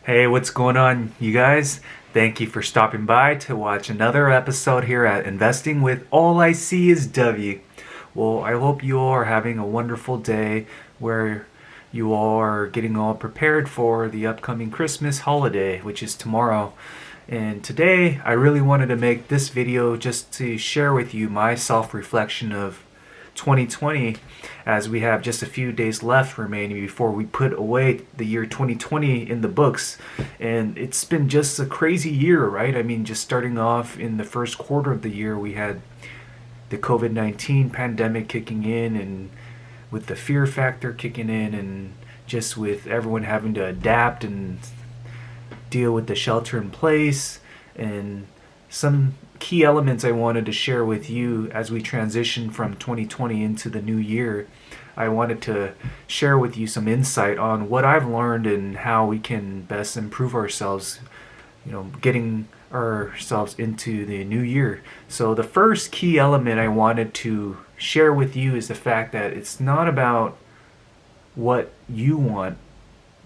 Hey, what's going on, you guys? Thank you for stopping by to watch another episode here at Investing with All I See is W. Well, I hope you all are having a wonderful day where you all are getting all prepared for the upcoming Christmas holiday, which is tomorrow. And today, I really wanted to make this video just to share with you my self reflection of 2020 as we have just a few days left remaining before we put away the year 2020 in the books. And it's been just a crazy year, right? I mean, just starting off in the first quarter of the year, we had the COVID 19 pandemic kicking in, and with the fear factor kicking in, and just with everyone having to adapt and deal with the shelter in place and some key elements I wanted to share with you as we transition from 2020 into the new year. I wanted to share with you some insight on what I've learned and how we can best improve ourselves, getting ourselves into the new year. So, the first key element I wanted to share with you is the fact that it's not about what you want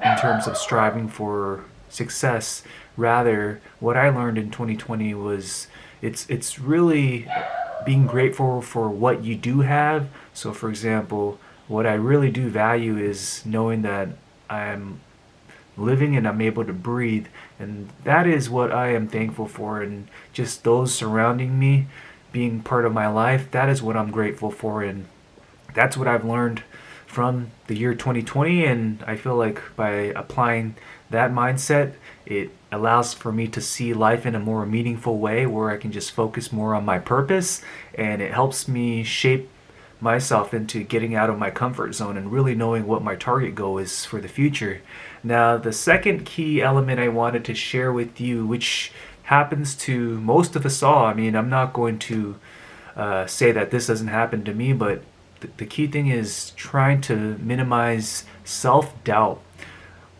in terms of striving for success. Rather, what I learned in 2020 was it's really being grateful for what you do have. So, for example, what I really do value is knowing that I'm living and I'm able to breathe, and that is what I am thankful for. And just those surrounding me being part of my life, that is what I'm grateful for, and that's what I've learned from the year 2020. And I feel like by applying that mindset, it allows for me to see life in a more meaningful way where I can just focus more on my purpose, and it helps me shape myself into getting out of my comfort zone and really knowing what my target goal is for the future. Now, the second key element I wanted to share with you, which happens to most of us all, I mean, I'm not going to say that this doesn't happen to me, but the key thing is trying to minimize self-doubt.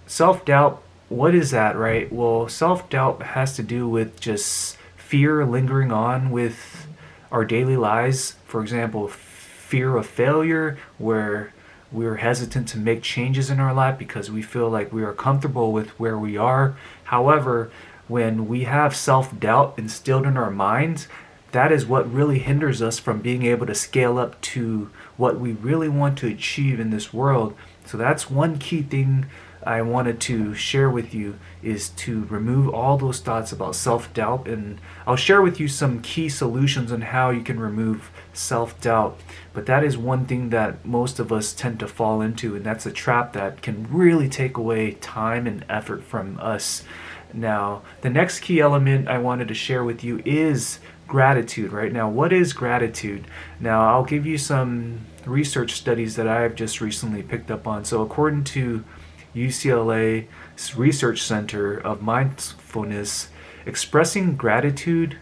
Self-doubt, what is that, right? Well, self-doubt has to do with just fear lingering on with our daily lives. For example, fear of failure, where we're hesitant to make changes in our life because we feel like we are comfortable with where we are. However, when we have self-doubt instilled in our minds, that is what really hinders us from being able to scale up to what we really want to achieve in this world. So that's one key thing I wanted to share with you, is to remove all those thoughts about self-doubt. And I'll share with you some key solutions on how you can remove self-doubt. But that is one thing that most of us tend to fall into, and that's a trap that can really take away time and effort from us. Now, the next key element I wanted to share with you is gratitude. Right now, what is gratitude? Now, I'll give you some research studies that I've just recently picked up on. So according to UCLA Research Center of Mindfulness, expressing gratitude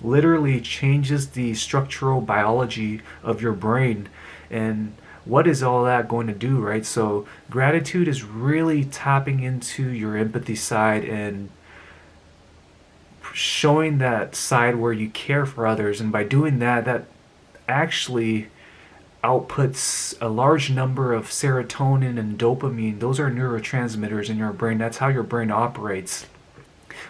literally changes the structural biology of your brain. And what is all that going to do, right? So gratitude is really tapping into your empathy side and showing that side where you care for others. And by doing that, that actually outputs a large number of serotonin and dopamine. Those are neurotransmitters in your brain. That's how your brain operates.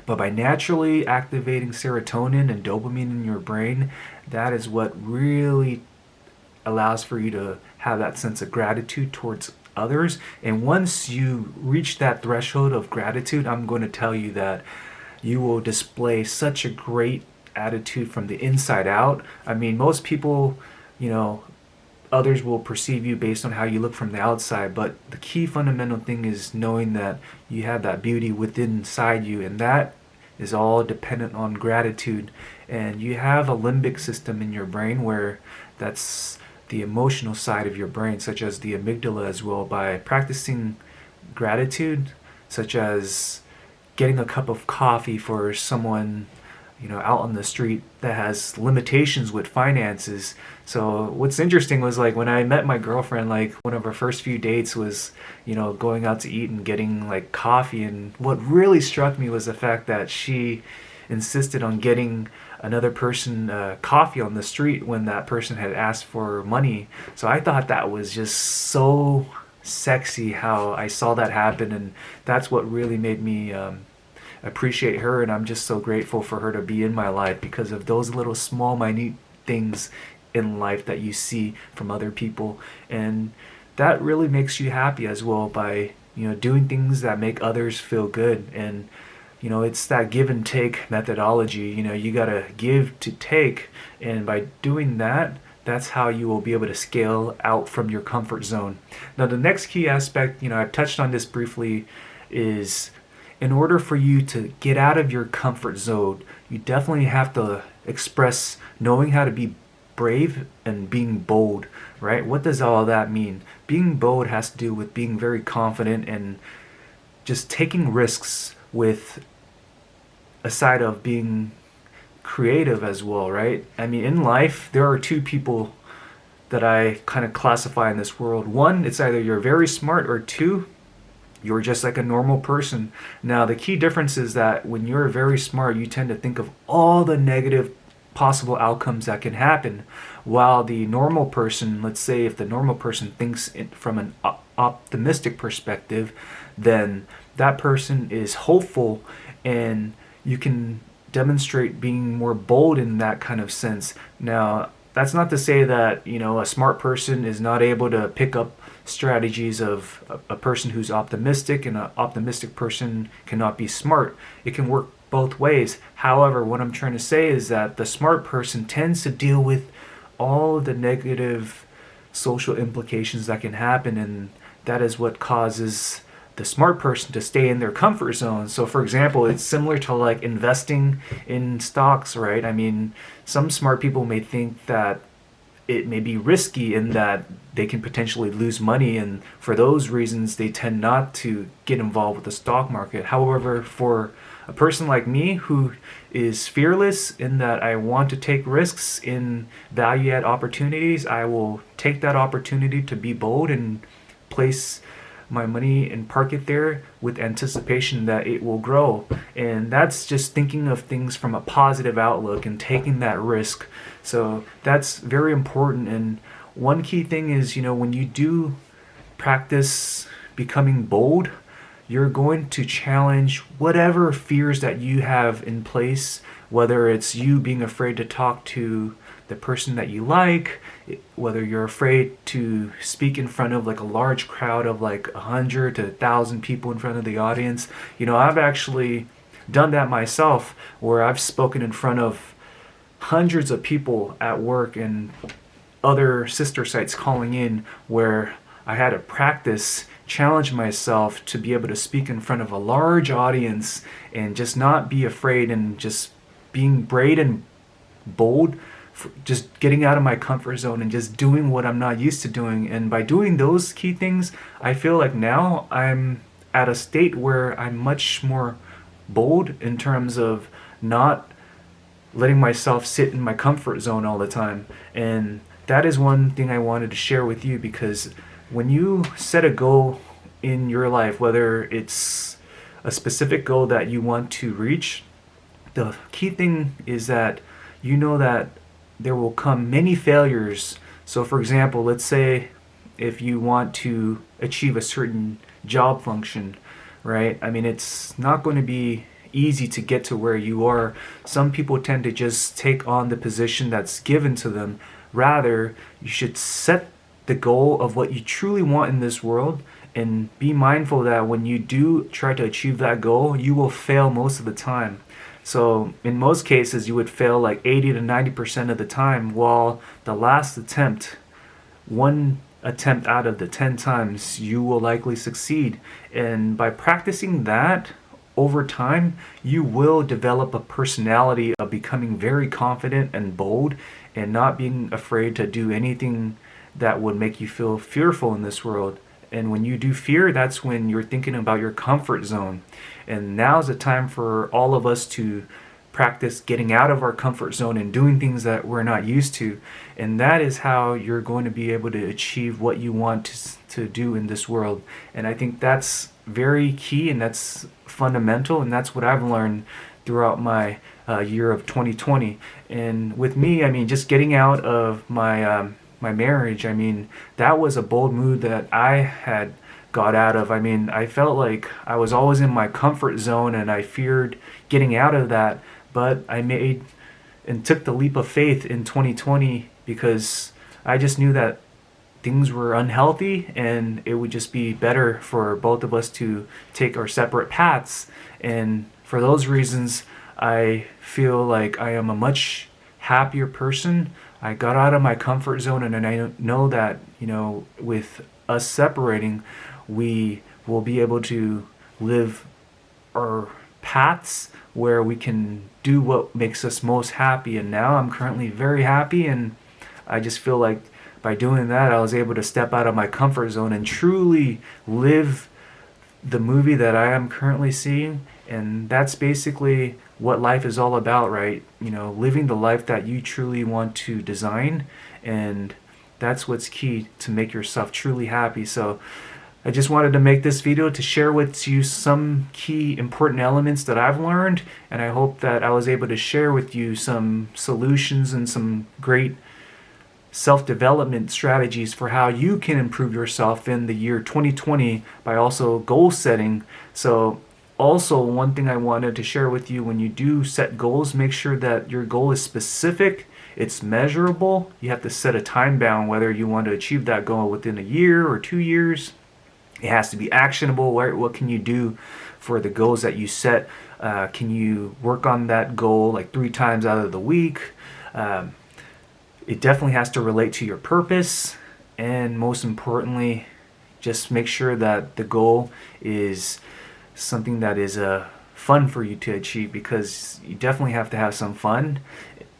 But by naturally activating serotonin and dopamine in your brain, that is what really allows for you to have that sense of gratitude towards others. And once you reach that threshold of gratitude, I'm going to tell you that you will display such a great attitude from the inside out. I mean, most people, others will perceive you based on how you look from the outside, but the key fundamental thing is knowing that you have that beauty within inside you, and that is all dependent on gratitude. And you have a limbic system in your brain where that's the emotional side of your brain, such as the amygdala as well. By practicing gratitude, such as getting a cup of coffee for someone out on the street that has limitations with finances. So what's interesting was, like, when I met my girlfriend, like, one of our first few dates was going out to eat and getting like coffee. And what really struck me was the fact that she insisted on getting another person coffee on the street when that person had asked for money. So I thought that was just so sexy how I saw that happen, and that's what really made me appreciate her. And I'm just so grateful for her to be in my life because of those little small minute things in life that you see from other people. And that really makes you happy as well by doing things that make others feel good. And it's that give and take methodology. You gotta give to take, and by doing that, that's how you will be able to scale out from your comfort zone. Now, the next key aspect, I've touched on this briefly, is in order for you to get out of your comfort zone, you definitely have to express knowing how to be brave and being bold, right? What does all that mean? Being bold has to do with being very confident and just taking risks with a side of being creative as well, right? I mean, in life, there are two people that I kind of classify in this world. One, it's either you're very smart, or two, you're just like a normal person. Now, the key difference is that when you're very smart, you tend to think of all the negative possible outcomes that can happen, while the normal person, let's say if the normal person thinks from an optimistic perspective, then that person is hopeful, and you can demonstrate being more bold in that kind of sense. Now, that's not to say that a smart person is not able to pick up strategies of a person who's optimistic, and an optimistic person cannot be smart. It can work both ways. However, what I'm trying to say is that the smart person tends to deal with all of the negative social implications that can happen, and that is what causes the smart person to stay in their comfort zone. So for example, it's similar to like investing in stocks, right? I mean, some smart people may think that it may be risky in that they can potentially lose money, and for those reasons they tend not to get involved with the stock market. However, for a person like me who is fearless in that I want to take risks in value add opportunities, I will take that opportunity to be bold and place my money and park it there with anticipation that it will grow. And that's just thinking of things from a positive outlook and taking that risk. So that's very important. And one key thing is, when you do practice becoming bold, you're going to challenge whatever fears that you have in place, whether it's you being afraid to talk to the person that you like, whether you're afraid to speak in front of like a large crowd of like 100 to 1,000 people in front of the audience. I've actually done that myself, where I've spoken in front of hundreds of people at work and other sister sites calling in, where I had to practice, challenge myself to be able to speak in front of a large audience and just not be afraid, and just being brave and bold, just getting out of my comfort zone and just doing what I'm not used to doing. And by doing those key things, I feel like now I'm at a state where I'm much more bold in terms of not letting myself sit in my comfort zone all the time. And that is one thing I wanted to share with you, because when you set a goal in your life, whether it's a specific goal that you want to reach, the key thing is that that there will come many failures. So for example, let's say if you want to achieve a certain job function, right? I mean, it's not going to be easy to get to where you are. Some people tend to just take on the position that's given to them. Rather, you should set the goal of what you truly want in this world, and be mindful that when you do try to achieve that goal, you will fail most of the time. So in most cases, you would fail like 80 to 90% of the time, while the last attempt, one attempt out of the 10 times, you will likely succeed. And by practicing that over time, you will develop a personality of becoming very confident and bold, and not being afraid to do anything that would make you feel fearful in this world. And when you do fear, that's when you're thinking about your comfort zone. And now's the time for all of us to practice getting out of our comfort zone and doing things that we're not used to. And that is how you're going to be able to achieve what you want to do in this world. And I think that's very key, and that's fundamental, and that's what I've learned throughout my year of 2020. And with me, I mean, just getting out of my marriage, I mean, that was a bold move that I had got out of. I mean, I felt like I was always in my comfort zone and I feared getting out of that, but I made and took the leap of faith in 2020 because I just knew that things were unhealthy and it would just be better for both of us to take our separate paths. And for those reasons, I feel like I am a much happier person. I got out of my comfort zone, and I know that, with us separating, we will be able to live our paths where we can do what makes us most happy. And now I'm currently very happy, and I just feel like by doing that, I was able to step out of my comfort zone and truly live the movie that I am currently seeing. And that's basically what life is all about, right? Living the life that you truly want to design. And that's what's key to make yourself truly happy. So I just wanted to make this video to share with you some key important elements that I've learned. And I hope that I was able to share with you some solutions and some great self-development strategies for how you can improve yourself in the year 2020 by also goal setting. So also, one thing I wanted to share with you: when you do set goals, make sure that your goal is specific, it's measurable. You have to set a time bound, whether you want to achieve that goal within a year or 2 years. It has to be actionable. What can you do for the goals that you set? Can you work on that goal like 3 times out of the week? It definitely has to relate to your purpose. And most importantly, just make sure that the goal is something that is fun for you to achieve, because you definitely have to have some fun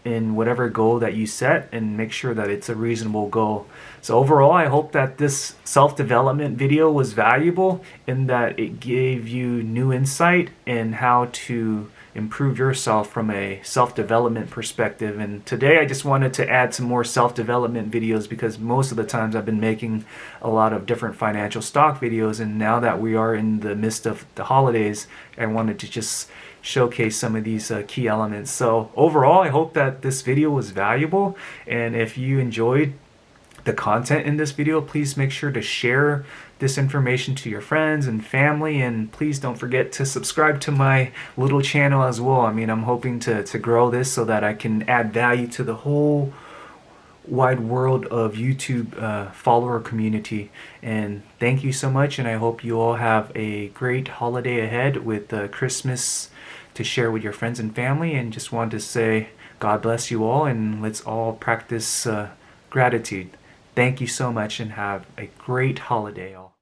in whatever goal that you set, and make sure that it's a reasonable goal. So overall, I hope that this self-development video was valuable in that it gave you new insight in how to improve yourself from a self-development perspective. And today I just wanted to add some more self-development videos, because most of the times I've been making a lot of different financial stock videos, and now that we are in the midst of the holidays, I wanted to just showcase some of these key elements. So overall, I hope that this video was valuable, and if you enjoyed the content in this video, please make sure to share this information to your friends and family, and please don't forget to subscribe to my little channel as well. I mean, I'm hoping to grow this so that I can add value to the whole wide world of YouTube follower community. And thank you so much, and I hope you all have a great holiday ahead with Christmas to share with your friends and family. And just wanted to say God bless you all, and let's all practice gratitude. Thank you so much, and have a great holiday all.